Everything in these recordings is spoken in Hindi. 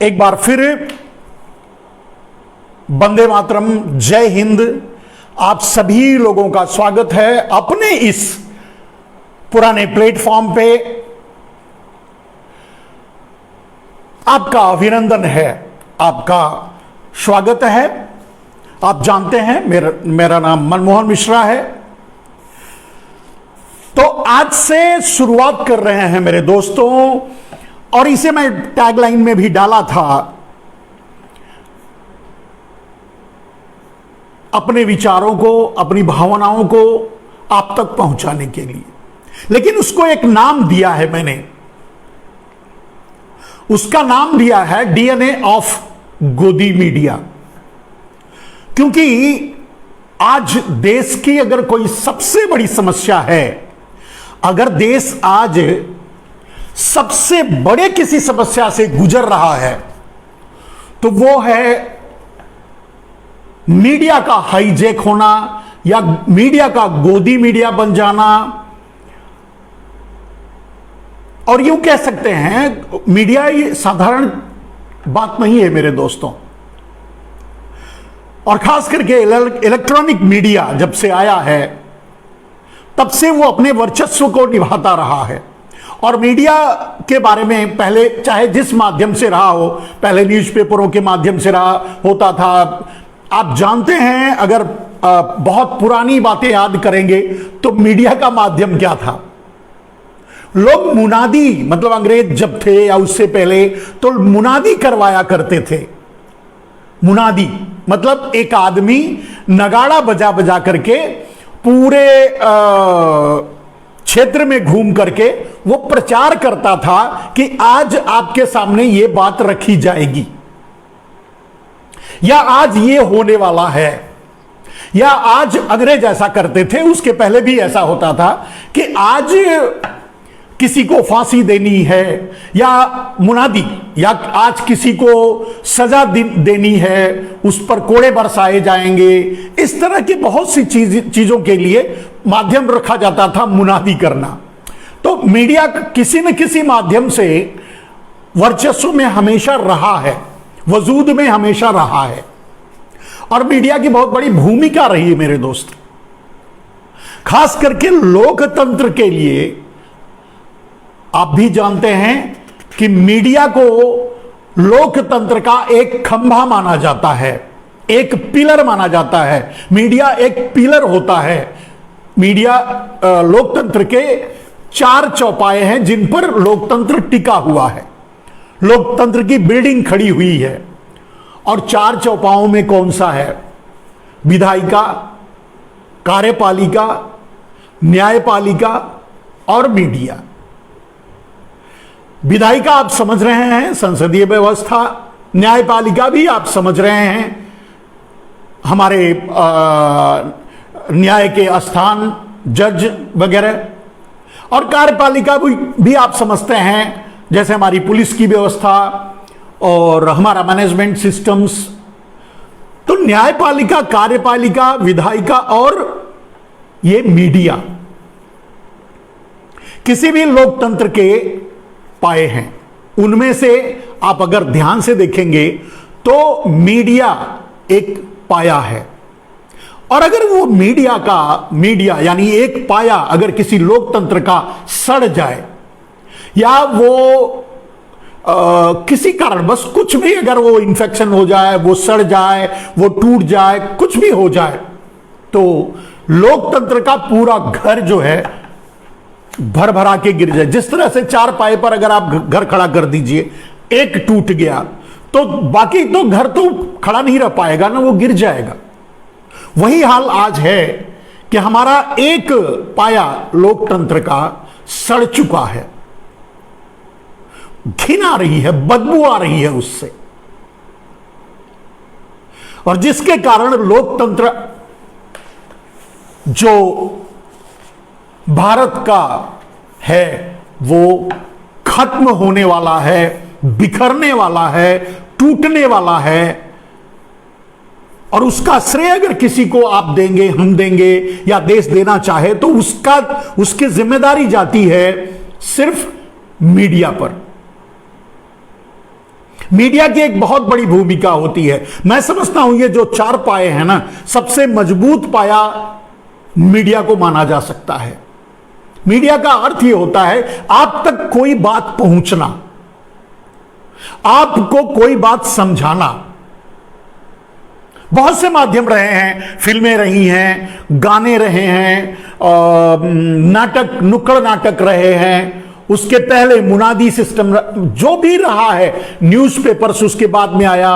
एक बार फिर वंदे मातरम, जय हिंद। आप सभी लोगों का स्वागत है अपने इस पुराने प्लेटफॉर्म पे। आपका अभिनंदन है, आपका स्वागत है। आप जानते हैं मेरा नाम मनमोहन मिश्रा है। तो आज से शुरुआत कर रहे हैं मेरे दोस्तों, और इसे मैं टैगलाइन में भी डाला था, अपने विचारों को, अपनी भावनाओं को आप तक पहुंचाने के लिए। लेकिन उसको एक नाम दिया है मैंने, उसका नाम दिया है डीएनए ऑफ गोदी मीडिया। क्योंकि आज देश की अगर कोई सबसे बड़ी समस्या है, अगर देश आज सबसे बड़े किसी समस्या से गुजर रहा है, तो वो है मीडिया का हाईजैक होना या मीडिया का गोदी मीडिया बन जाना। और यूं कह सकते हैं, मीडिया ये साधारण बात नहीं है मेरे दोस्तों। और खास करके इलेक्ट्रॉनिक मीडिया जब से आया है, तब से वो अपने वर्चस्व को निभाता रहा है। और मीडिया के बारे में पहले चाहे जिस माध्यम से रहा हो, पहले न्यूज़पेपरों के माध्यम से रहा होता था। आप जानते हैं, अगर बहुत पुरानी बातें याद करेंगे तो मीडिया का माध्यम क्या था। लोग मुनादी, मतलब अंग्रेज जब थे या उससे पहले, तो मुनादी करवाया करते थे। मुनादी मतलब एक आदमी नगाड़ा बजा बजा करके पूरे क्षेत्र में घूम करके वो प्रचार करता था कि आज आपके सामने ये बात रखी जाएगी, या आज ये होने वाला है, या आज अंग्रेज ऐसा करते थे, उसके पहले भी ऐसा होता था कि आज किसी को फांसी देनी है, या मुनादी, या आज किसी को सजा देनी है, उस पर कोड़े बरसाए जाएंगे। इस तरह की बहुत सी चीजों के लिए माध्यम रखा जाता था, मुनादी करना। तो मीडिया किसी न किसी माध्यम से वर्चस्व में हमेशा रहा है, वजूद में हमेशा रहा है। और मीडिया की बहुत बड़ी भूमिका रही है मेरे दोस्त, खास करके लोकतंत्र के लिए। आप भी जानते हैं कि मीडिया को लोकतंत्र का एक खंभा माना जाता है, एक पिलर माना जाता है। मीडिया एक पिलर होता है। मीडिया लोकतंत्र के चार चौपाए हैं जिन पर लोकतंत्र टिका हुआ है, लोकतंत्र की बिल्डिंग खड़ी हुई है। और चार चौपाओं में कौन सा है? विधायिका, कार्यपालिका, न्यायपालिका और मीडिया। विधायिका आप समझ रहे हैं, संसदीय व्यवस्था। न्यायपालिका भी आप समझ रहे हैं, हमारे न्याय के स्थान, जज वगैरह। और कार्यपालिका भी आप समझते हैं, जैसे हमारी पुलिस की व्यवस्था और हमारा मैनेजमेंट सिस्टम्स। तो न्यायपालिका, कार्यपालिका, विधायिका और ये मीडिया किसी भी लोकतंत्र के पाए हैं। उनमें से आप अगर ध्यान से देखेंगे तो मीडिया एक पाया है। और अगर वो मीडिया यानी एक पाया अगर किसी लोकतंत्र का सड़ जाए, या वो किसी कारण बस कुछ भी, अगर वो इन्फेक्शन हो जाए, वो सड़ जाए, वो टूट जाए, कुछ भी हो जाए, तो लोकतंत्र का पूरा घर जो है भर भरा के गिर जाए। जिस तरह से चार पाए पर अगर आप घर खड़ा कर दीजिए, एक टूट गया तो बाकी तो घर तो खड़ा नहीं रह पाएगा ना, वो गिर जाएगा। वही हाल आज है कि हमारा एक पाया लोकतंत्र का सड़ चुका है। घिन आ रही है, बदबू आ रही है उससे, और जिसके कारण लोकतंत्र जो भारत का है वो खत्म होने वाला है, बिखरने वाला है, टूटने वाला है। और उसका श्रेय अगर किसी को आप देंगे, हम देंगे, या देश देना चाहे, तो उसकी जिम्मेदारी जाती है सिर्फ मीडिया पर। मीडिया की एक बहुत बड़ी भूमिका होती है। मैं समझता हूं ये जो 4 पाए हैं ना, सबसे मजबूत पाया मीडिया को माना जा सकता है। मीडिया का अर्थ ये होता है आप तक कोई बात पहुंचना, आपको कोई बात समझाना। बहुत से माध्यम रहे हैं, फिल्में रही हैं, गाने रहे हैं, नाटक, नुक्कड़ नाटक रहे हैं, उसके पहले मुनादी सिस्टम, जो भी रहा है, न्यूज़पेपर्स उसके बाद में आया,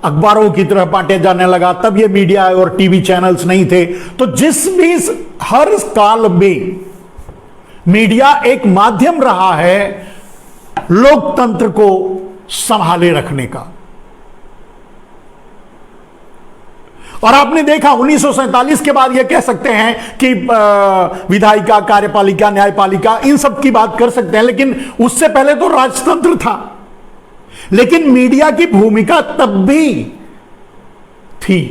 अखबारों की तरह बांटे जाने लगा, तब ये मीडिया और टीवी चैनल्स नहीं थे। तो जिस भी हर काल में मीडिया एक माध्यम रहा है लोकतंत्र को संभाले रखने का। और आपने देखा 1947 के बाद यह कह सकते हैं कि विधायिका, कार्यपालिका, न्यायपालिका, इन सब की बात कर सकते हैं, लेकिन उससे पहले तो राजतंत्र था। लेकिन मीडिया की भूमिका तब भी थी।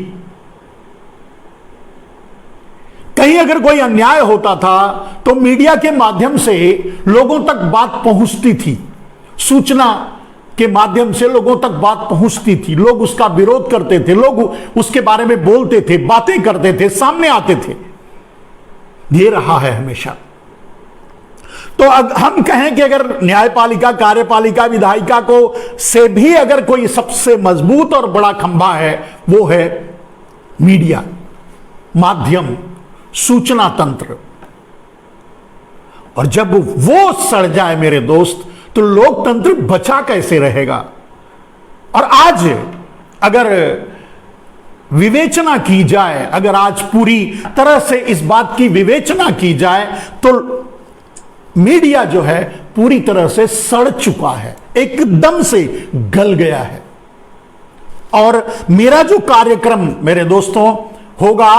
कहीं अगर कोई अन्याय होता था तो मीडिया के माध्यम से लोगों तक बात पहुंचती थी, सूचना के माध्यम से लोगों तक बात पहुंचती थी, लोग उसका विरोध करते थे, लोग उसके बारे में बोलते थे, बातें करते थे, सामने आते थे। ये रहा है हमेशा। तो हम कहें कि अगर न्यायपालिका, कार्यपालिका, विधायिका को से भी अगर कोई सबसे मजबूत और बड़ा खंभा है, वो है मीडिया, माध्यम, सूचना तंत्र। और जब वो सड़ जाए मेरे दोस्त, तो लोकतंत्र बचा कैसे रहेगा। और आज अगर विवेचना की जाए, अगर आज पूरी तरह से इस बात की विवेचना की जाए, तो मीडिया जो है पूरी तरह से सड़ चुका है, एकदम से गल गया है। और मेरा जो कार्यक्रम मेरे दोस्तों होगा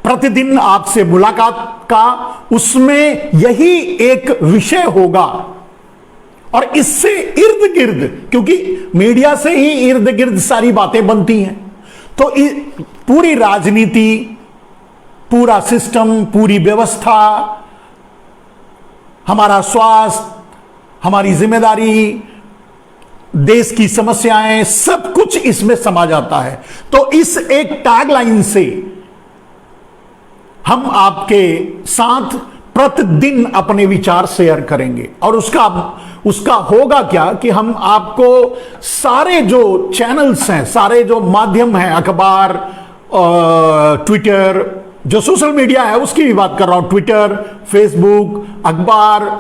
प्रतिदिन आपसे मुलाकात का, उसमें यही एक विषय होगा। और इससे इर्द गिर्द, क्योंकि मीडिया से ही इर्द गिर्द सारी बातें बनती हैं, तो पूरी राजनीति, पूरा सिस्टम, पूरी व्यवस्था, हमारा स्वास्थ्य, हमारी जिम्मेदारी, देश की समस्याएं, सब कुछ इसमें समा जाता है। तो इस एक टैगलाइन से हम आपके साथ प्रतिदिन अपने विचार शेयर करेंगे। और उसका होगा क्या कि हम आपको सारे जो चैनल्स हैं, सारे जो माध्यम हैं, अखबार, ट्विटर, जो सोशल मीडिया है उसकी भी बात कर रहा हूं, ट्विटर, फेसबुक, अखबार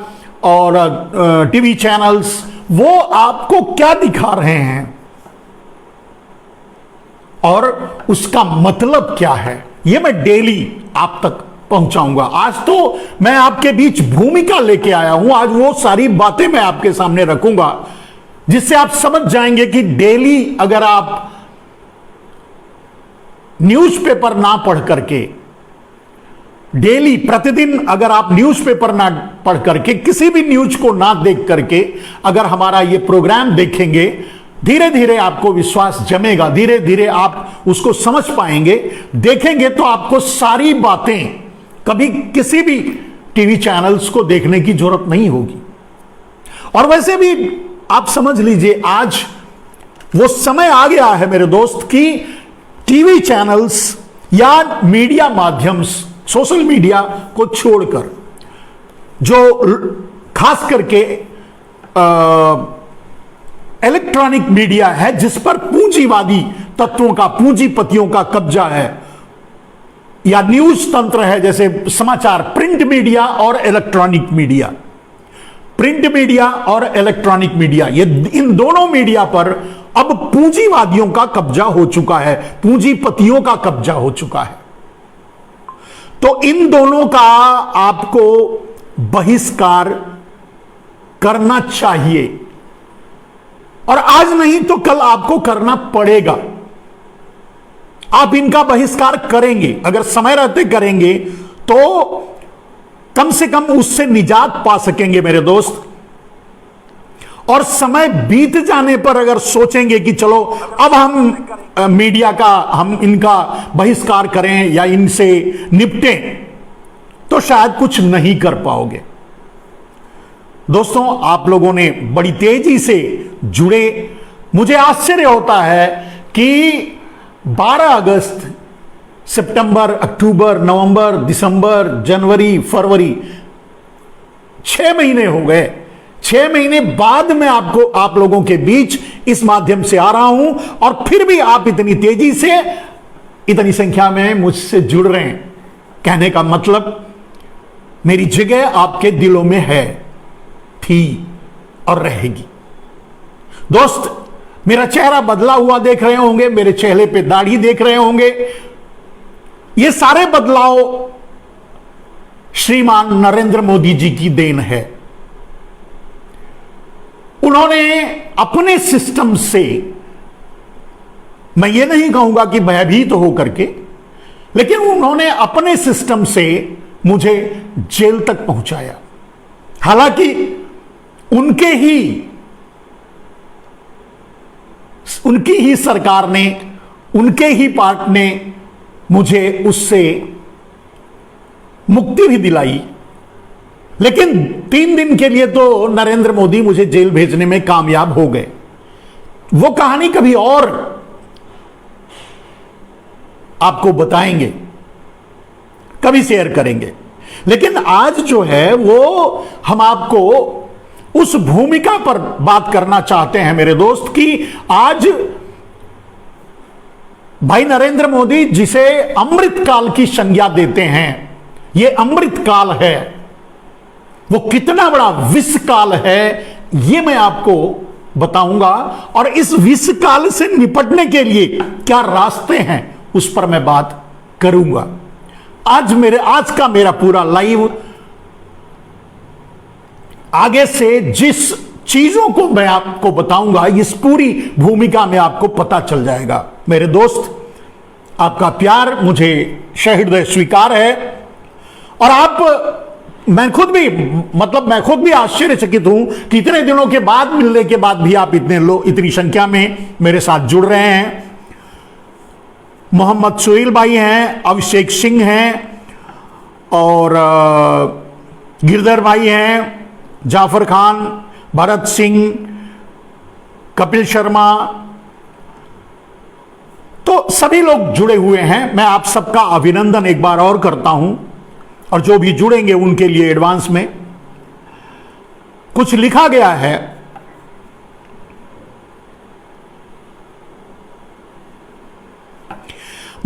और टीवी चैनल्स, वो आपको क्या दिखा रहे हैं और उसका मतलब क्या है, ये मैं डेली आप तक पहुंचाऊंगा। आज तो मैं आपके बीच भूमिका लेके आया हूं, आज वो सारी बातें मैं आपके सामने रखूंगा जिससे आप समझ जाएंगे कि डेली अगर आप न्यूज़पेपर ना पढ़ करके, डेली प्रतिदिन अगर आप न्यूज़पेपर ना पढ़ करके, किसी भी न्यूज़ को ना देख करके अगर हमारा ये प्रोग्राम देखेंगे, धीरे धीरे आपको विश्वास जमेगा, धीरे धीरे आप उसको समझ पाएंगे। देखेंगे तो आपको सारी बातें कभी किसी भी टीवी चैनल्स को देखने की जरूरत नहीं होगी। और वैसे भी आप समझ लीजिए, आज वो समय आ गया है मेरे दोस्त कि टीवी चैनल्स या मीडिया माध्यम, सोशल मीडिया को छोड़कर जो खास करके इलेक्ट्रॉनिक मीडिया है, जिस पर पूंजीवादी तत्वों का, पूंजीपतियों का कब्जा है, या न्यूज तंत्र है, जैसे समाचार, प्रिंट मीडिया और इलेक्ट्रॉनिक मीडिया, प्रिंट मीडिया और इलेक्ट्रॉनिक मीडिया, ये इन दोनों मीडिया पर अब पूंजीवादियों का कब्जा हो चुका है, पूंजीपतियों का कब्जा हो चुका है। तो इन दोनों का आपको बहिष्कार करना चाहिए, और आज नहीं तो कल आपको करना पड़ेगा। आप इनका बहिष्कार करेंगे, अगर समय रहते करेंगे तो कम से कम उससे निजात पा सकेंगे मेरे दोस्त। और समय बीत जाने पर अगर सोचेंगे कि चलो अब हम मीडिया का, हम इनका बहिष्कार करें या इनसे निपटें, तो शायद कुछ नहीं कर पाओगे। दोस्तों, आप लोगों ने बड़ी तेजी से जुड़े, मुझे आश्चर्य होता है कि 12 अगस्त, सितंबर, अक्टूबर, नवंबर, दिसंबर, जनवरी, फरवरी, 6 महीने हो गए। 6 महीने बाद में आप लोगों के बीच इस माध्यम से आ रहा हूं, और फिर भी आप इतनी तेजी से, इतनी संख्या में मुझसे जुड़ रहे हैं। कहने का मतलब, मेरी जगह आपके दिलों में है, थी और रहेगी। दोस्त, मेरा चेहरा बदला हुआ देख रहे होंगे, मेरे चेहरे पे दाढ़ी देख रहे होंगे। ये सारे बदलाव श्रीमान नरेंद्र मोदी जी की देन है। उन्होंने अपने सिस्टम से, मैं ये नहीं कहूंगा कि भयभीत होकर के, लेकिन उन्होंने अपने सिस्टम से मुझे जेल तक पहुंचाया। हालांकि उनकी ही सरकार ने, उनके ही पार्ट ने मुझे उससे मुक्ति भी दिलाई। लेकिन 3 दिन के लिए तो नरेंद्र मोदी मुझे जेल भेजने में कामयाब हो गए। वो कहानी कभी और आपको बताएंगे, कभी शेयर करेंगे। लेकिन आज जो है वो हम आपको उस भूमिका पर बात करना चाहते हैं मेरे दोस्त, कि आज भाई नरेंद्र मोदी जिसे अमृत काल की संज्ञा देते हैं, ये अमृत काल है, वो कितना बड़ा विष काल है ये मैं आपको बताऊंगा। और इस विष काल से निपटने के लिए क्या रास्ते हैं उस पर मैं बात करूंगा। आज का मेरा पूरा लाइव, आगे से जिस चीजों को मैं आपको बताऊंगा, इस पूरी भूमिका में आपको पता चल जाएगा। मेरे दोस्त, आपका प्यार मुझे सहृदय स्वीकार है। और मैं खुद भी आश्चर्यचकित हूं कि इतने दिनों के बाद मिलने के बाद भी आप इतनी संख्या में मेरे साथ जुड़ रहे हैं। मोहम्मद सुहेल भाई हैं, अभिषेक सिंह हैं, और गिरधर भाई हैं, जाफर खान, भरत सिंह, कपिल शर्मा, तो सभी लोग जुड़े हुए हैं। मैं आप सबका अभिनंदन एक बार और करता हूं, और जो भी जुड़ेंगे उनके लिए एडवांस में। कुछ लिखा गया है,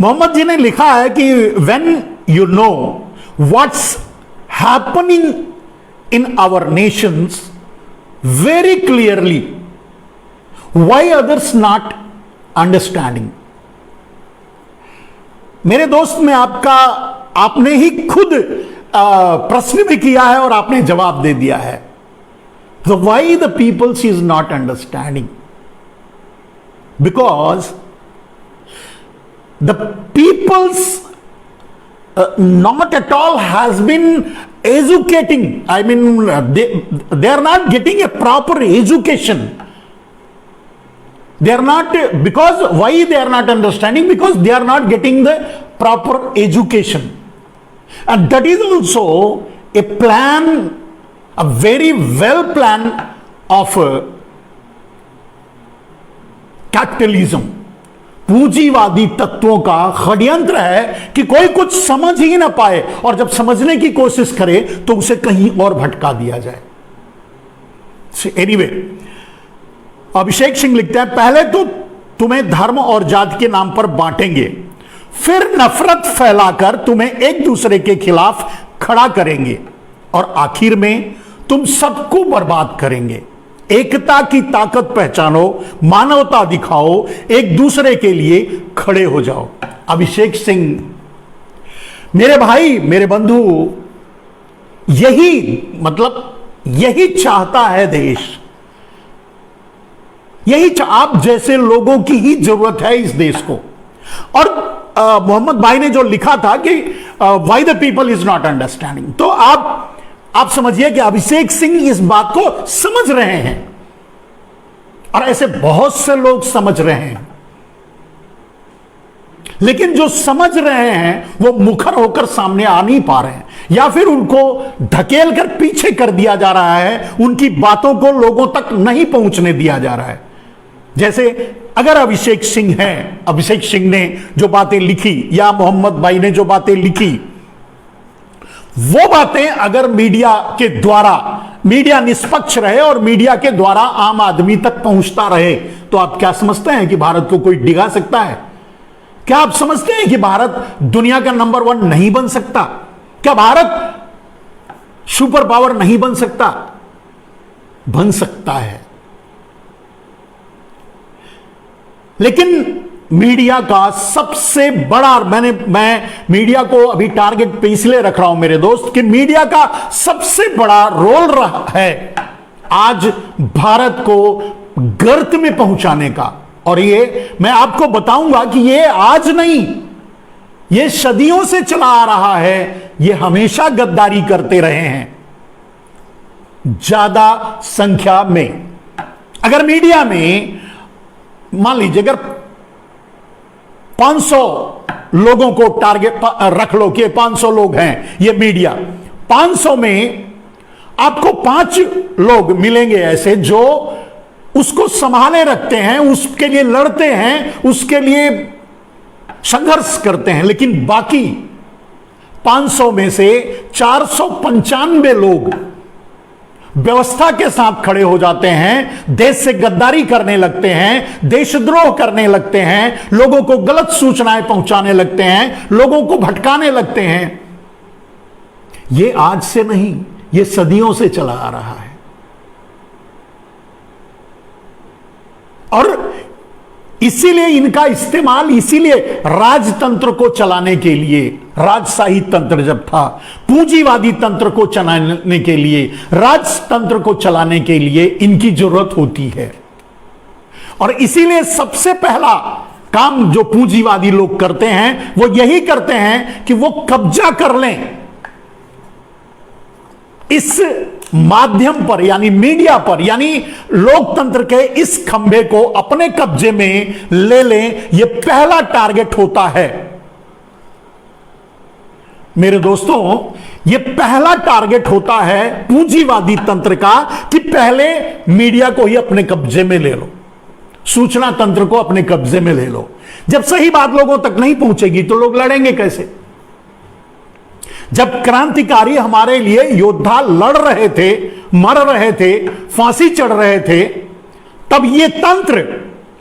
मोहम्मद जी ने लिखा है कि when you know what's happening in our nations very clearly, why others not understanding? मेरे दोस्त, में आपने ही खुद प्रश्न भी किया है और आपने जवाब दे दिया है। So why the people is not understanding? Because the people's not at all has been educating. I mean, they are not getting a proper education. They are not, because why they are not understanding? Because they are not getting the proper education. And that is also a plan, a very well plan of capitalism. पूंजीवादी तत्वों का षड्यंत्र है कि कोई कुछ समझ ही ना पाए, और जब समझने की कोशिश करे तो उसे कहीं और भटका दिया जाए। एनीवे, अभिषेक सिंह लिखते हैं, पहले तो तुम्हें धर्म और जाति के नाम पर बांटेंगे, फिर नफरत फैलाकर तुम्हें एक दूसरे के खिलाफ खड़ा करेंगे, और आखिर में तुम सबको बर्बाद करेंगे। एकता की ताकत पहचानो, मानवता दिखाओ, एक दूसरे के लिए खड़े हो जाओ। अभिषेक सिंह, मेरे भाई, मेरे बंधु, यही चाहता है देश। आप जैसे लोगों की ही जरूरत है इस देश को। और मोहम्मद भाई ने जो लिखा था कि why the people is not understanding, तो आप समझिए कि अभिषेक सिंह इस बात को समझ रहे हैं, और ऐसे बहुत से लोग समझ रहे हैं। लेकिन जो समझ रहे हैं वो मुखर होकर सामने आ नहीं पा रहे हैं, या फिर उनको धकेल कर पीछे कर दिया जा रहा है, उनकी बातों को लोगों तक नहीं पहुंचने दिया जा रहा है। जैसे अगर अभिषेक सिंह है, अभिषेक सिंह ने जो बातें लिखी या मोहम्मद भाई ने जो बातें लिखी, वो बातें अगर मीडिया के द्वारा, मीडिया निष्पक्ष रहे और मीडिया के द्वारा आम आदमी तक पहुंचता रहे, तो आप क्या समझते हैं कि भारत को कोई डिगा सकता है? क्या आप समझते हैं कि भारत दुनिया का नंबर 1 नहीं बन सकता? क्या भारत सुपर पावर नहीं बन सकता? बन सकता है। लेकिन मीडिया का सबसे बड़ा, मैं मीडिया को अभी टारगेट पे इसलिए रख रहा हूं मेरे दोस्त, कि मीडिया का सबसे बड़ा रोल रहा है आज भारत को गर्त में पहुंचाने का। और ये मैं आपको बताऊंगा कि ये आज नहीं, ये सदियों से चला आ रहा है। ये हमेशा गद्दारी करते रहे हैं ज्यादा संख्या में। अगर मीडिया में मान लीजिए अगर 500 लोगों को टारगेट रख लो कि 500 लोग हैं ये मीडिया, 500 में आपको 5 लोग मिलेंगे ऐसे जो उसको संभाले रखते हैं, उसके लिए लड़ते हैं, उसके लिए संघर्ष करते हैं। लेकिन बाकी 500 में से 495 लोग व्यवस्था के साथ खड़े हो जाते हैं, देश से गद्दारी करने लगते हैं, देशद्रोह करने लगते हैं, लोगों को गलत सूचनाएं पहुंचाने लगते हैं, लोगों को भटकाने लगते हैं। ये आज से नहीं, ये सदियों से चला आ रहा है। और इसीलिए इनका इस्तेमाल, इसीलिए राजतंत्र को चलाने के लिए, राजशाही तंत्र जब था, पूंजीवादी तंत्र को चलाने के लिए, राजतंत्र को चलाने के लिए इनकी जरूरत होती है। और इसीलिए सबसे पहला काम जो पूंजीवादी लोग करते हैं वो यही करते हैं कि वो कब्जा कर लें इस माध्यम पर, यानी मीडिया पर, यानी लोकतंत्र के इस खंभे को अपने कब्जे में ले लें। यह पहला टारगेट होता है मेरे दोस्तों, यह पहला टारगेट होता है पूंजीवादी तंत्र का कि पहले मीडिया को ही अपने कब्जे में ले लो, सूचना तंत्र को अपने कब्जे में ले लो। जब सही बात लोगों तक नहीं पहुंचेगी तो लोग लड़ेंगे कैसे? जब क्रांतिकारी हमारे लिए योद्धा लड़ रहे थे, मर रहे थे, फांसी चढ़ रहे थे, तब यह तंत्र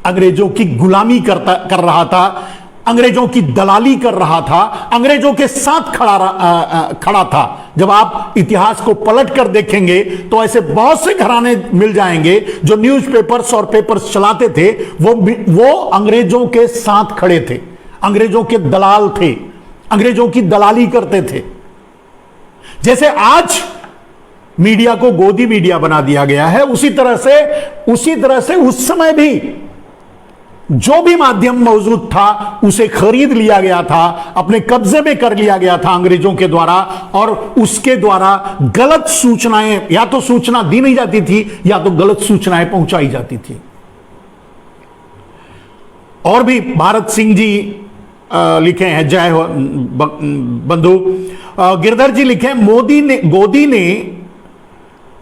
अंग्रेजों की गुलामी कर रहा था, अंग्रेजों की दलाली कर रहा था, अंग्रेजों के साथ खड़ा था। जब आप इतिहास को पलट कर देखेंगे तो ऐसे बहुत से घराने मिल जाएंगे जो न्यूज़पेपर्स और पेपर्स चलाते थे, वो अंग्रेजों के साथ खड़े थे, अंग्रेजों के दलाल थे, अंग्रेजों की दलाली करते थे। जैसे आज मीडिया को गोदी मीडिया बना दिया गया है, उसी तरह से उस समय भी जो भी माध्यम मौजूद था उसे खरीद लिया गया था, अपने कब्जे में कर लिया गया था अंग्रेजों के द्वारा, और उसके द्वारा गलत सूचनाएं, या तो सूचना दी नहीं जाती थी या तो गलत सूचनाएं पहुंचाई जाती थी। और भी भारत सिंह जी लिखे हैं, जय हो बंधु, गिरधर जी लिखे,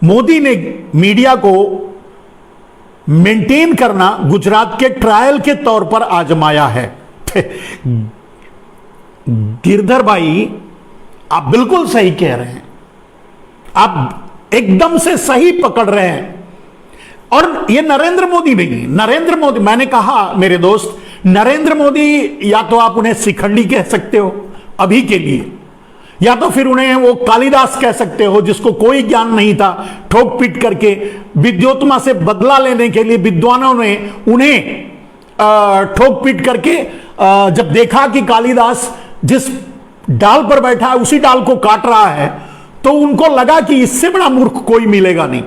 मोदी ने मीडिया को मेंटेन करना गुजरात के ट्रायल के तौर पर आजमाया है। गिरधर भाई आप बिल्कुल सही कह रहे हैं, आप एकदम से सही पकड़ रहे हैं। और ये नरेंद्र मोदी नहीं, नरेंद्र मोदी, मैंने कहा मेरे दोस्त, नरेंद्र मोदी या तो आप उन्हें शिखंडी कह सकते हो अभी के लिए, या तो फिर उन्हें वो कालिदास कह सकते हो जिसको कोई ज्ञान नहीं था, ठोक पीट करके विद्योत्मा से बदला लेने के लिए विद्वानों ने उन्हें ठोक पीट करके जब देखा कि कालिदास जिस डाल पर बैठा है उसी डाल को काट रहा है, तो उनको लगा कि इससे बड़ा मूर्ख कोई मिलेगा नहीं,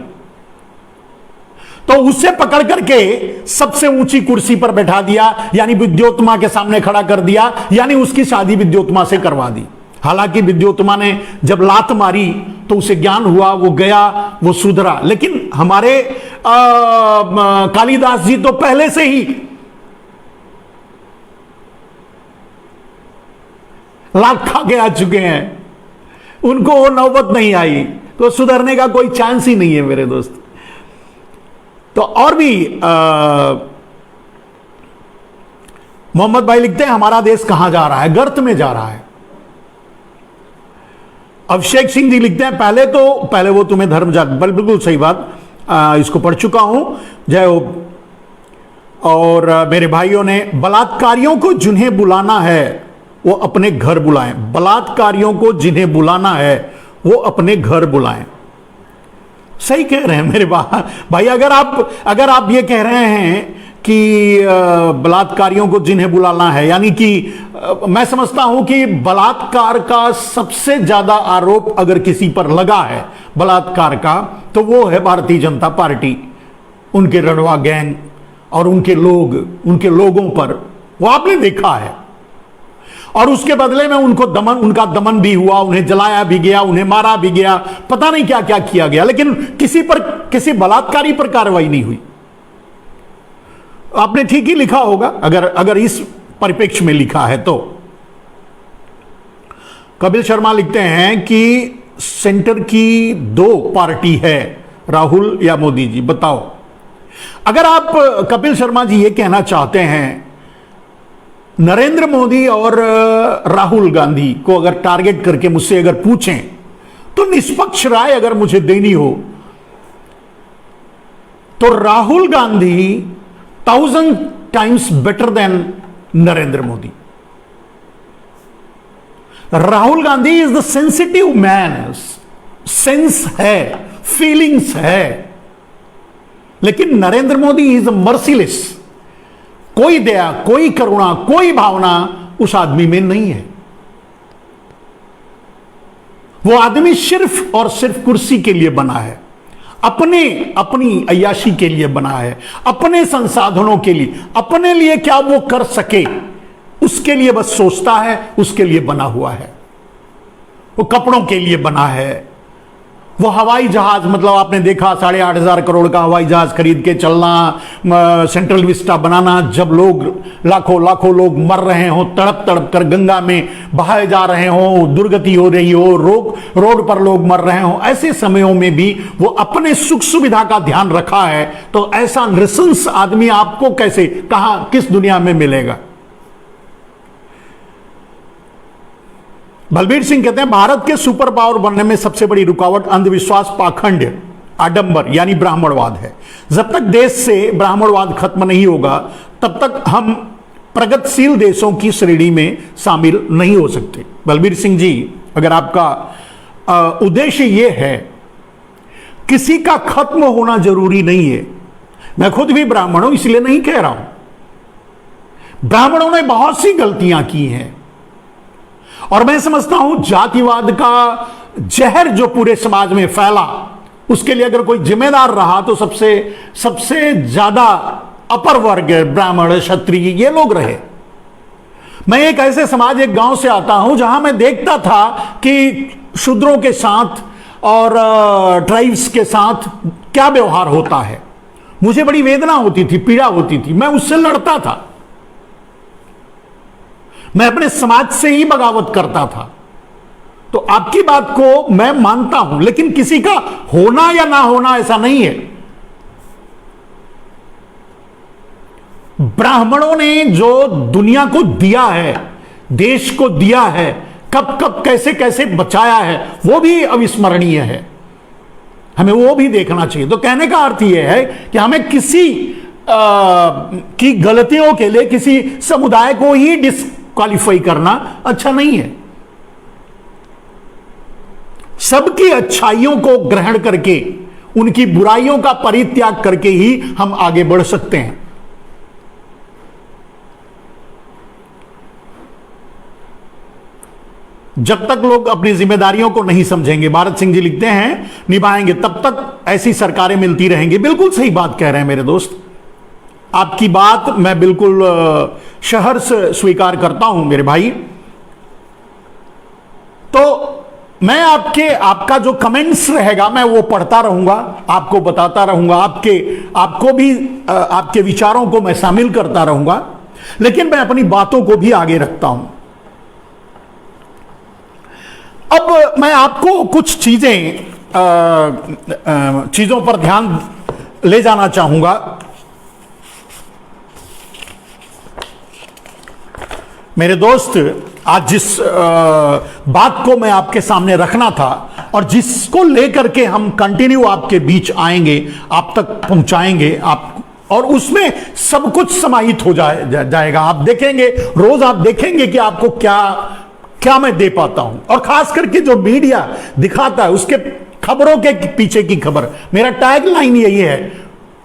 तो उसे पकड़ करके सबसे ऊंची कुर्सी पर बैठा दिया, यानी विद्योत्मा के सामने खड़ा कर दिया, यानी उसकी शादी विद्योत्मा से करवा दी। हालांकि विद्योत्मा ने जब लात मारी तो उसे ज्ञान हुआ, वो गया, वो सुधरा। लेकिन हमारे कालिदास जी तो पहले से ही लात खा के आ चुके हैं, उनको वो नौबत नहीं आई, तो सुधरने का कोई चांस ही नहीं है मेरे दोस्त। तो और भी मोहम्मद भाई लिखते हैं हमारा देश कहां जा रहा है, गर्त में जा रहा है। अभिषेक सिंह जी लिखते हैं पहले वो तुम्हें धर्म जात, बिल्कुल सही बात, इसको पढ़ चुका हूं, जय हो। और मेरे भाइयों ने बलात्कारियों को जिन्हें बुलाना है वो अपने घर बुलाएं, बलात्कारियों को जिन्हें बुलाना है वो अपने घर बुलाएं। सही कह रहे हैं मेरे भाई, अगर आप ये कह रहे हैं कि बलात्कारियों को जिन्हें बुलाना है, यानी कि मैं समझता हूं कि बलात्कार का सबसे ज्यादा आरोप अगर किसी पर लगा है बलात्कार का, तो वो है भारतीय जनता पार्टी, उनके रड़वा गैंग और उनके लोगों पर, वो आपने देखा है। और उसके बदले में उनका दमन भी हुआ, उन्हें जलाया भी गया, उन्हें मारा भी गया, पता नहीं क्या क्या किया गया, लेकिन किसी बलात्कारी पर कार्रवाई नहीं हुई। आपने ठीक ही लिखा होगा अगर इस परिप्रेक्ष्य में लिखा है तो। कपिल शर्मा लिखते हैं कि सेंटर की 2 पार्टी है, राहुल या मोदी जी, बताओ। अगर आप कपिल शर्मा जी ये कहना चाहते हैं नरेंद्र मोदी और राहुल गांधी को अगर टारगेट करके मुझसे अगर पूछें, तो निष्पक्ष राय अगर मुझे देनी हो तो Rahul Gandhi 1000 times better than Narendra Modi. Rahul Gandhi is the sensitive man, sense है, फीलिंग्स है, लेकिन नरेंद्र मोदी इज मर्सीलेस। कोई दया, कोई करुणा, कोई भावना उस आदमी में नहीं है। वो आदमी सिर्फ और सिर्फ कुर्सी के लिए बना है, अपनी अय्याशी के लिए बना है, अपने संसाधनों के लिए, अपने लिए क्या वो कर सके उसके लिए बस सोचता है, उसके लिए बना हुआ है। वो कपड़ों के लिए बना है, वो हवाई जहाज, मतलब आपने देखा 8,500 करोड़ का हवाई जहाज खरीद के चलना, सेंट्रल विस्टा बनाना, जब लाखों लोग मर रहे हो, तड़प तड़प कर गंगा में बहाए जा रहे हो, दुर्गति हो रही हो, रोड पर लोग मर रहे हो, ऐसे समयों में भी वो अपने सुख सुविधा का ध्यान रखा है। तो ऐसा नृशंस आदमी आपको कैसे, कहां, किस दुनिया में मिलेगा? बलबीर सिंह कहते हैं भारत के सुपर पावर बनने में सबसे बड़ी रुकावट अंधविश्वास, पाखंड, आडंबर यानी ब्राह्मणवाद है। जब तक देश से ब्राह्मणवाद खत्म नहीं होगा तब तक हम प्रगतिशील देशों की श्रेणी में शामिल नहीं हो सकते। बलबीर सिंह जी, अगर आपका उद्देश्य यह है, किसी का खत्म होना जरूरी नहीं है। मैं खुद भी ब्राह्मण हूं, इसलिए नहीं कह रहा हूं। ब्राह्मणों ने बहुत सी गलतियां की हैं और मैं समझता हूं जातिवाद का जहर जो पूरे समाज में फैला, उसके लिए अगर कोई जिम्मेदार रहा तो सबसे ज्यादा अपर वर्ग, ब्राह्मण, क्षत्रिय, ये लोग रहे। मैं एक ऐसे समाज, एक गांव से आता हूं जहां मैं देखता था कि शूद्रों के साथ और ट्राइब्स के साथ क्या व्यवहार होता है। मुझे बड़ी वेदना होती थी, पीड़ा होती थी, मैं उससे लड़ता था, मैं अपने समाज से ही बगावत करता था। तो आपकी बात को मैं मानता हूं, लेकिन किसी का होना या ना होना ऐसा नहीं है। ब्राह्मणों ने जो दुनिया को दिया है, देश को दिया है, कब कब कैसे कैसे बचाया है, वो भी अविस्मरणीय है, हमें वो भी देखना चाहिए। तो कहने का अर्थ यह है कि हमें किसी की गलतियों के लिए किसी समुदाय को ही डिस्क्वालीफाई करना अच्छा नहीं है। सबकी अच्छाइयों को ग्रहण करके, उनकी बुराइयों का परित्याग करके ही हम आगे बढ़ सकते हैं। जब तक लोग अपनी जिम्मेदारियों को नहीं समझेंगे, भारत सिंह जी लिखते हैं, निभाएंगे, तब तक ऐसी सरकारें मिलती रहेंगी। बिल्कुल सही बात कह रहे हैं मेरे दोस्त, आपकी बात मैं बिल्कुल सहर्ष स्वीकार करता हूं मेरे भाई। तो मैं आपका जो कमेंट्स रहेगा मैं वो पढ़ता रहूंगा, आपको बताता रहूंगा, आपको भी आपके विचारों को मैं शामिल करता रहूंगा, लेकिन मैं अपनी बातों को भी आगे रखता हूं। अब मैं आपको कुछ चीजों पर ध्यान ले जाना चाहूंगा। मेरे दोस्त, आज जिस बात को मैं आपके सामने रखना था और जिसको लेकर के हम कंटिन्यू आपके बीच आएंगे, आप तक पहुंचाएंगे, आप और उसमें सब कुछ समाहित हो जाएगा। आप देखेंगे, रोज आप देखेंगे कि आपको क्या क्या मैं दे पाता हूं। और खास करके जो मीडिया दिखाता है उसके खबरों के पीछे की खबर। मेरा टैग लाइन यही है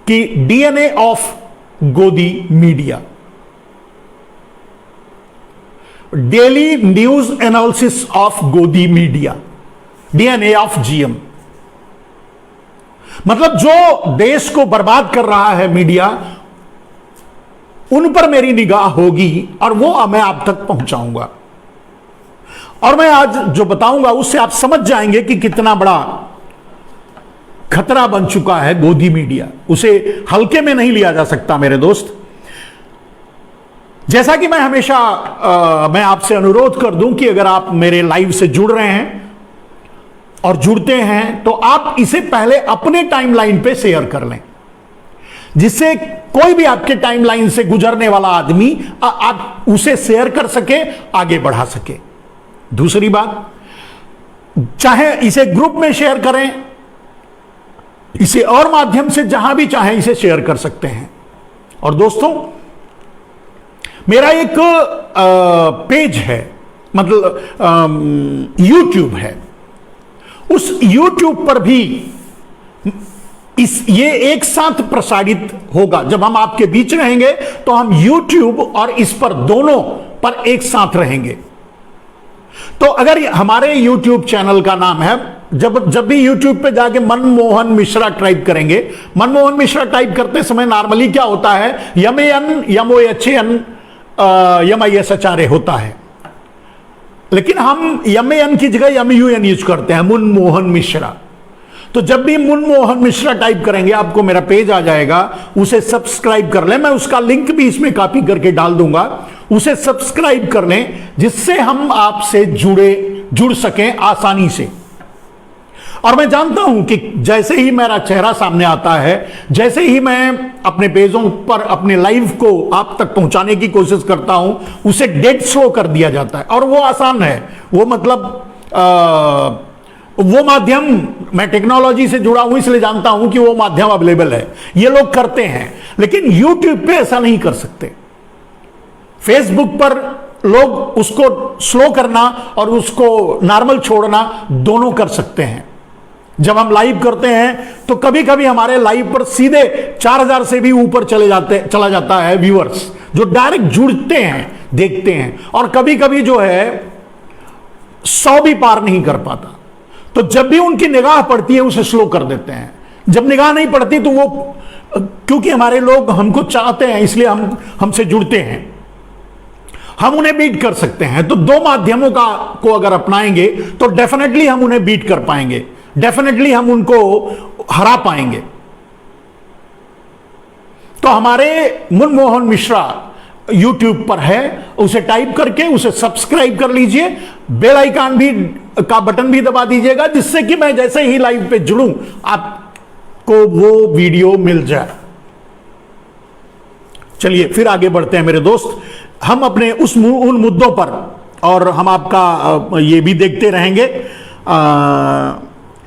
कि डीएनए ऑफ गोदी media, daily news analysis of गोदी मीडिया, डीएनए ऑफ जीएम। मतलब जो देश को बर्बाद कर रहा है मीडिया, उन पर मेरी निगाह होगी और वो मैं आप तक पहुंचाऊंगा। और मैं आज जो बताऊंगा उससे आप समझ जाएंगे कि कितना बड़ा खतरा बन चुका है गोदी मीडिया। उसे हल्के में नहीं लिया जा सकता मेरे दोस्त। जैसा कि मैं हमेशा मैं आपसे अनुरोध कर दूं कि अगर आप मेरे लाइव से जुड़ रहे हैं और जुड़ते हैं तो आप इसे पहले अपने टाइमलाइन पे शेयर कर लें, जिससे कोई भी आपके टाइमलाइन से गुजरने वाला आदमी आप उसे शेयर कर सके, आगे बढ़ा सके। दूसरी बात, चाहे इसे ग्रुप में शेयर करें, इसे और माध्यम से जहां भी चाहे इसे शेयर कर सकते हैं। और दोस्तों, मेरा एक पेज है, मतलब यूट्यूब है। उस यूट्यूब पर भी ये एक साथ प्रसारित होगा। जब हम आपके बीच रहेंगे तो हम यूट्यूब और इस पर दोनों पर एक साथ रहेंगे। तो अगर हमारे यूट्यूब चैनल का नाम है, जब भी यूट्यूब पे जाके मनमोहन मिश्रा टाइप करेंगे, मनमोहन मिश्रा टाइप करते समय नॉर्मली क्या होता है, MAN MISHRA होता है, लेकिन हम MAN की जगह MUN यूज करते हैं, मनमोहन मिश्रा। तो जब भी मनमोहन मिश्रा टाइप करेंगे आपको मेरा पेज आ जाएगा, उसे सब्सक्राइब कर लें। मैं उसका लिंक भी इसमें कॉपी करके डाल दूंगा, उसे सब्सक्राइब कर लें, जिससे हम आपसे जुड़ सकें आसानी से। और मैं जानता हूं कि जैसे ही मेरा चेहरा सामने आता है, जैसे ही मैं अपने पेजों पर अपने लाइव को आप तक पहुंचाने की कोशिश करता हूं, उसे डेड स्लो कर दिया जाता है। और वो आसान है, वो मतलब वो माध्यम, मैं टेक्नोलॉजी से जुड़ा हूं इसलिए जानता हूं कि वो माध्यम अवेलेबल है, ये लोग करते हैं। लेकिन यूट्यूब पे ऐसा नहीं कर सकते। फेसबुक पर लोग उसको स्लो करना और उसको नॉर्मल छोड़ना दोनों कर सकते हैं। जब हम लाइव करते हैं तो कभी कभी हमारे लाइव पर सीधे 4000 से भी ऊपर चला जाता है व्यूअर्स, जो डायरेक्ट जुड़ते हैं, देखते हैं। और कभी कभी जो है 100 भी पार नहीं कर पाता। तो जब भी उनकी निगाह पड़ती है उसे स्लो कर देते हैं। जब निगाह नहीं पड़ती तो वो, क्योंकि हमारे लोग हमको चाहते हैं इसलिए हमसे जुड़ते हैं, हम उन्हें बीट कर सकते हैं। तो दो माध्यमों को अगर अपनाएंगे तो डेफिनेटली हम उन्हें बीट कर पाएंगे, डेफिनेटली हम उनको हरा पाएंगे। तो हमारे मनमोहन मिश्रा यूट्यूब पर है, उसे टाइप करके उसे सब्सक्राइब कर लीजिए, बेल आइकन भी का बटन भी दबा दीजिएगा, जिससे कि मैं जैसे ही लाइव पे जुड़ूं आपको वो वीडियो मिल जाए। चलिए फिर आगे बढ़ते हैं मेरे दोस्त। हम अपने उन मुद्दों पर, और हम आपका ये भी देखते रहेंगे।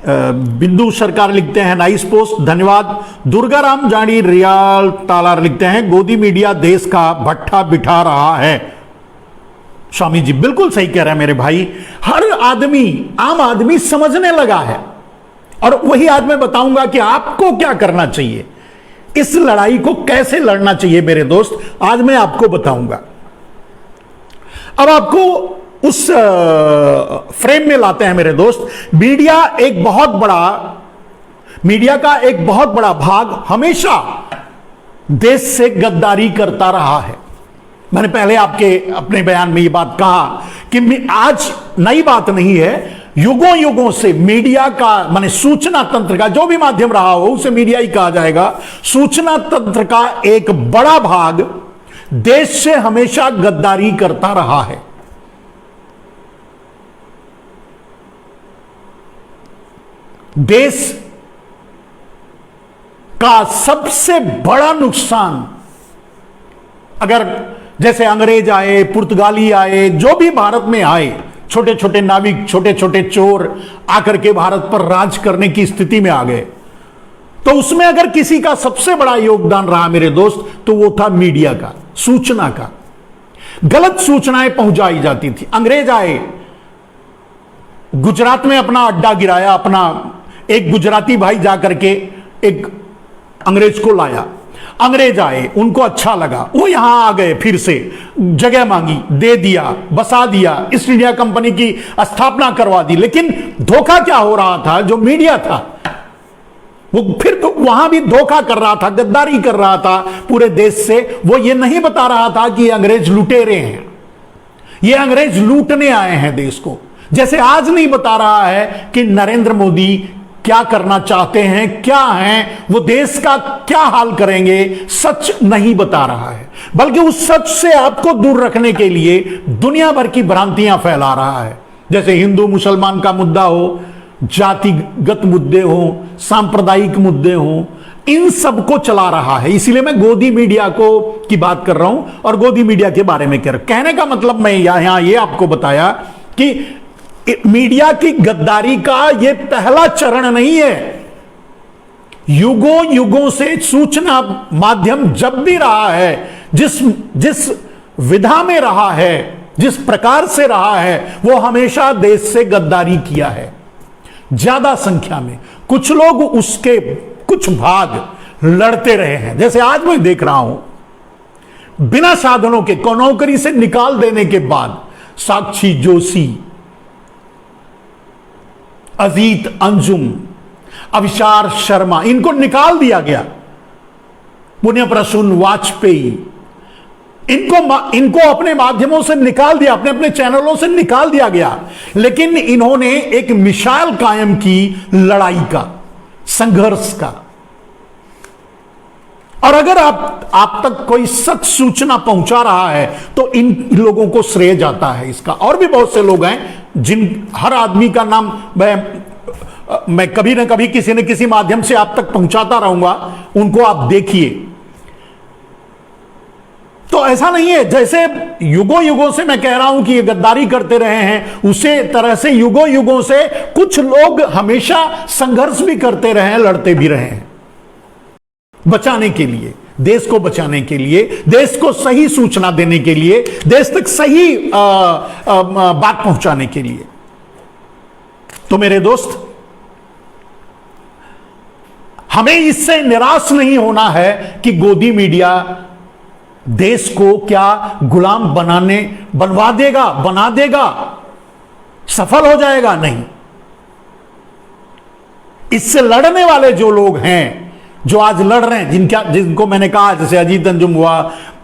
बिंदु सरकार लिखते हैं नाइस पोस्ट, धन्यवाद। दुर्गाराम जानी रियाल तालार लिखते हैं गोदी मीडिया देश का भट्ठा बिठा रहा है। स्वामी जी बिल्कुल सही कह रहे हैं मेरे भाई। हर आदमी, आम आदमी समझने लगा है, और वही आज मैं बताऊंगा कि आपको क्या करना चाहिए, इस लड़ाई को कैसे लड़ना चाहिए मेरे दोस्त, आज मैं आपको बताऊंगा। अब आपको उस फ्रेम में लाते हैं मेरे दोस्त। मीडिया का एक बहुत बड़ा भाग हमेशा देश से गद्दारी करता रहा है। मैंने पहले अपने बयान में ये बात कहा कि आज नई बात नहीं है, युगों युगों से मीडिया का, माने सूचना तंत्र का, जो भी माध्यम रहा हो उसे मीडिया ही कहा जाएगा, सूचना तंत्र का एक बड़ा भाग देश से हमेशा गद्दारी करता रहा है। देश का सबसे बड़ा नुकसान, अगर जैसे अंग्रेज आए, पुर्तगाली आए, जो भी भारत में आए, छोटे छोटे नाविक, छोटे छोटे चोर आकर के भारत पर राज करने की स्थिति में आ गए। तो उसमें अगर किसी का सबसे बड़ा योगदान रहा मेरे दोस्त, तो वो था मीडिया का, सूचना का। गलत सूचनाएं पहुंचाई जाती थी। अंग्रेज आए, गुजरात में अपना अड्डा गिराया, अपना एक गुजराती भाई जाकर के एक अंग्रेज को लाया। अंग्रेज आए, उनको अच्छा लगा, वो यहां आ गए, फिर से जगह मांगी, दे दिया, बसा दिया, ईस्ट इंडिया कंपनी की स्थापना करवा दी। लेकिन धोखा क्या हो रहा था, जो मीडिया था वो फिर तो वहां भी धोखा कर रहा था, गद्दारी कर रहा था पूरे देश से। वो ये नहीं बता रहा था कि ये अंग्रेज लुटेरे हैं, ये अंग्रेज लूटने आए हैं देश को। जैसे आज नहीं बता रहा है कि नरेंद्र मोदी क्या करना चाहते हैं, क्या हैं, वो देश का क्या हाल करेंगे, सच नहीं बता रहा है, बल्कि उस सच से आपको दूर रखने के लिए दुनिया भर की भ्रांतियां फैला रहा है। जैसे हिंदू मुसलमान का मुद्दा हो, जातिगत मुद्दे हो, सांप्रदायिक मुद्दे हो, इन सब को चला रहा है। इसीलिए मैं गोदी मीडिया को की बात कर रहा हूं और गोदी मीडिया के बारे में कह रहा हूं। कहने का मतलब मैं यहां ये आपको बताया कि मीडिया की गद्दारी का यह पहला चरण नहीं है। युगों युगों से सूचना माध्यम जब भी रहा है, जिस विधा में रहा है, जिस प्रकार से रहा है, वो हमेशा देश से गद्दारी किया है, ज्यादा संख्या में। कुछ लोग उसके कुछ भाग लड़ते रहे हैं। जैसे आज मैं देख रहा हूं, बिना साधनों के नौकरी से निकाल देने के बाद साक्षी जोशी, अजीत अंजुम, अविशार शर्मा, इनको निकाल दिया गया। पुण्य प्रसून वाजपेयी, इनको अपने माध्यमों से निकाल दिया, अपने अपने चैनलों से निकाल दिया गया। लेकिन इन्होंने एक मिसाल कायम की लड़ाई का, संघर्ष का। और अगर आप तक कोई सच सूचना पहुंचा रहा है तो इन लोगों को श्रेय जाता है इसका। और भी बहुत से लोग हैं जिन हर आदमी का नाम मैं कभी ना कभी किसी न किसी माध्यम से आप तक पहुंचाता रहूंगा, उनको आप देखिए। तो ऐसा नहीं है जैसे युगों युगों से मैं कह रहा हूं कि ये गद्दारी करते रहे हैं, उसे तरह से युगों युगों से कुछ लोग हमेशा संघर्ष भी करते रहे हैं, लड़ते भी रहे हैं, बचाने के लिए, देश को बचाने के लिए, देश को सही सूचना देने के लिए, देश तक सही बात पहुंचाने के लिए। तो मेरे दोस्त, हमें इससे निराश नहीं होना है कि गोदी मीडिया देश को क्या गुलाम बनवा देगा, बना देगा, सफल हो जाएगा। नहीं, इससे लड़ने वाले जो लोग हैं, जो आज लड़ रहे हैं, जिनको मैंने कहा, जैसे अजीत अंजुम हुआ,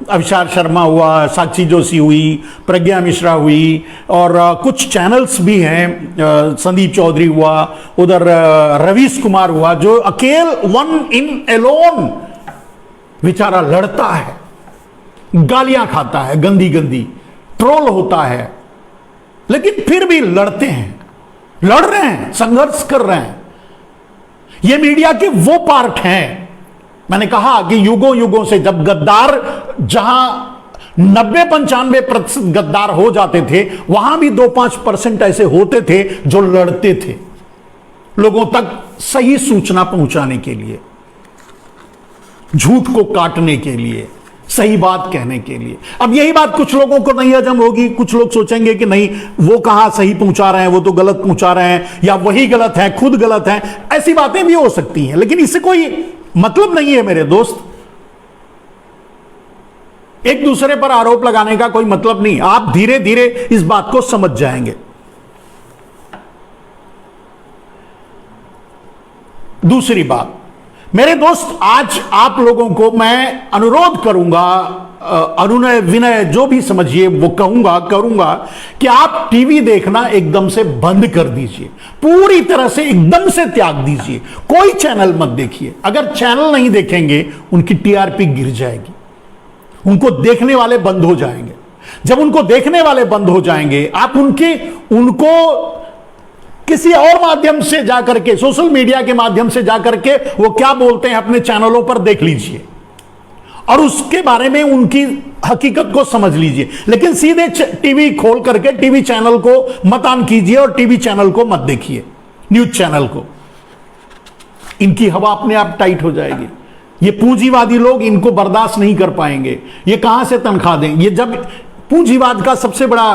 अविशार शर्मा हुआ, साक्षी जोशी हुई, प्रज्ञा मिश्रा हुई, और कुछ चैनल्स भी हैं, संदीप चौधरी हुआ, उधर रवीश कुमार हुआ, जो अकेल वन इन एलोन बेचारा लड़ता है, गालियां खाता है, गंदी गंदी ट्रोल होता है, लेकिन फिर भी लड़ते हैं, लड़ रहे हैं, संघर्ष कर रहे हैं। ये मीडिया के वो पार्ट हैं। मैंने कहा कि युगों युगों से जब गद्दार, जहां 90-95% गद्दार हो जाते थे, वहां भी 2-5% ऐसे होते थे जो लड़ते थे लोगों तक सही सूचना पहुंचाने के लिए, झूठ को काटने के लिए, सही बात कहने के लिए। अब यही बात कुछ लोगों को नहीं हजम होगी। कुछ लोग सोचेंगे कि नहीं, वो कहां सही पहुंचा रहे हैं, वो तो गलत पहुंचा रहे हैं, या वही गलत है, खुद गलत है। ऐसी बातें भी हो सकती हैं, लेकिन इससे कोई मतलब नहीं है मेरे दोस्त। एक दूसरे पर आरोप लगाने का कोई मतलब नहीं। आप धीरे धीरे इस बात को समझ जाएंगे। दूसरी बात, मेरे दोस्त, आज आप लोगों को मैं अनुरोध करूंगा, अनुनय विनय जो भी समझिए वो करूंगा कि आप टीवी देखना एकदम से बंद कर दीजिए, पूरी तरह से एकदम से त्याग दीजिए। कोई चैनल मत देखिए। अगर चैनल नहीं देखेंगे, उनकी टीआरपी गिर जाएगी, उनको देखने वाले बंद हो जाएंगे। जब उनको देखने वाले बंद हो जाएंगे, आप उनको किसी और माध्यम से जाकर के, सोशल मीडिया के माध्यम से जाकर के वो क्या बोलते हैं अपने चैनलों पर देख लीजिए। और उसके बारे में उनकी हकीकत को समझ लीजिए, लेकिन सीधे टीवी खोल करके टीवी चैनल को मत ऑन कीजिए और टीवी चैनल को मत देखिए, न्यूज चैनल को। इनकी हवा अपने आप टाइट हो जाएगी। ये पूंजीवादी लोग इनको बर्दाश्त नहीं कर पाएंगे। ये कहां से तनख्वाह देंगे? ये जब पूंजीवाद का सबसे बड़ा